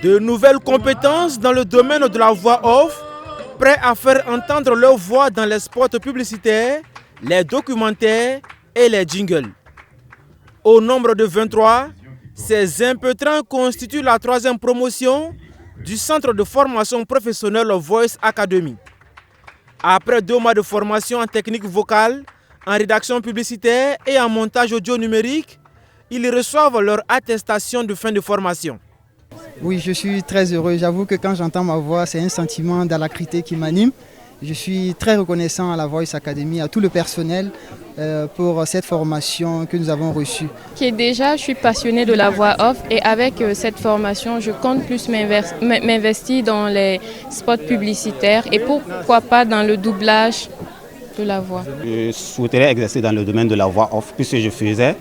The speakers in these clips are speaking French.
De nouvelles compétences dans le domaine de la voix off, prêts à faire entendre leur voix dans les spots publicitaires, les documentaires et les jingles. Au nombre de 23, ces impétrants constituent la 3e promotion du centre de formation professionnelle Voice Academy. Après 2 mois de formation en technique vocale, en rédaction publicitaire et en montage audio numérique, ils reçoivent leur attestation de fin de formation. Oui, je suis très heureux. J'avoue que quand j'entends ma voix, c'est un sentiment d'alacrité qui m'anime. Je suis très reconnaissant à la Voice Academy, à tout le personnel pour cette formation que nous avons reçue. Déjà, je suis passionnée de la voix off et avec cette formation, je compte plus m'investir dans les spots publicitaires et pourquoi pas dans le doublage de la voix. Je souhaiterais exercer dans le domaine de la voix off puisque je faisais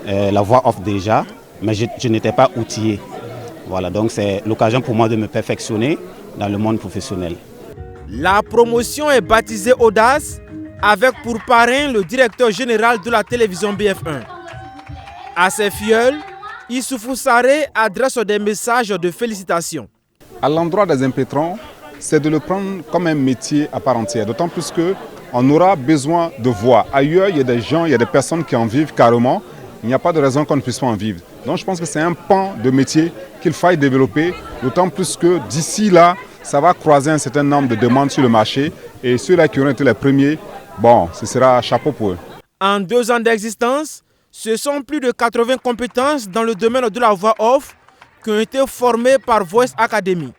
la voix off déjà, mais je n'étais pas outillé. Voilà, donc c'est l'occasion pour moi de me perfectionner dans le monde professionnel. La promotion est baptisée Audace avec pour parrain le directeur général de la télévision BF1. À ses filleuls, Issoufou Sarré adresse des messages de félicitations. À l'endroit des impétrants, c'est de le prendre comme un métier à part entière, d'autant plus qu'on aura besoin de voix. Ailleurs, il y a des gens, il y a des personnes qui en vivent carrément. Il n'y a pas de raison qu'on ne puisse pas en vivre. Donc je pense que c'est un pan de métier qu'il faille développer, d'autant plus que d'ici là, ça va croiser un certain nombre de demandes sur le marché et ceux-là qui auront été les premiers, bon, ce sera chapeau pour eux. En 2 ans d'existence, ce sont plus de 80 compétences dans le domaine de la voix off qui ont été formées par Voice Academy.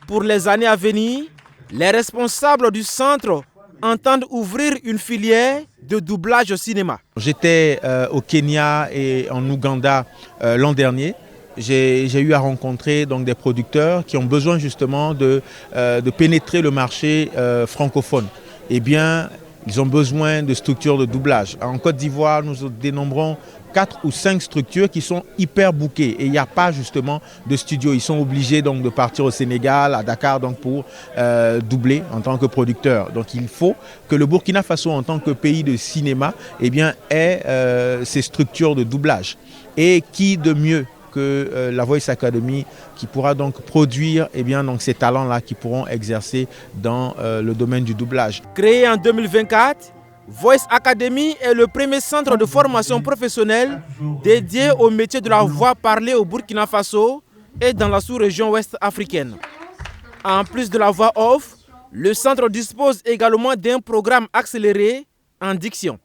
Pour les années à venir, les responsables du centre entendent ouvrir une filière de doublage au cinéma. J'étais au Kenya et en Ouganda l'an dernier. J'ai eu à rencontrer donc, des producteurs qui ont besoin justement de pénétrer le marché francophone. Eh bien, ils ont besoin de structures de doublage. En Côte d'Ivoire, nous dénombrons 4 ou 5 structures qui sont hyper bookées et il n'y a pas justement de studio. Ils sont obligés donc de partir au Sénégal, à Dakar donc pour doubler en tant que producteur. Donc il faut que le Burkina Faso en tant que pays de cinéma eh bien, ait ces structures de doublage. Et qui de mieux que la Voice Academy qui pourra donc produire eh bien, donc, ces talents-là qui pourront exercer dans le domaine du doublage. Créé en 2024, Voice Academy est le premier centre de formation professionnelle dédié au métier de la voix parlée au Burkina Faso et dans la sous-région ouest africaine. En plus de la voix off, le centre dispose également d'un programme accéléré en diction.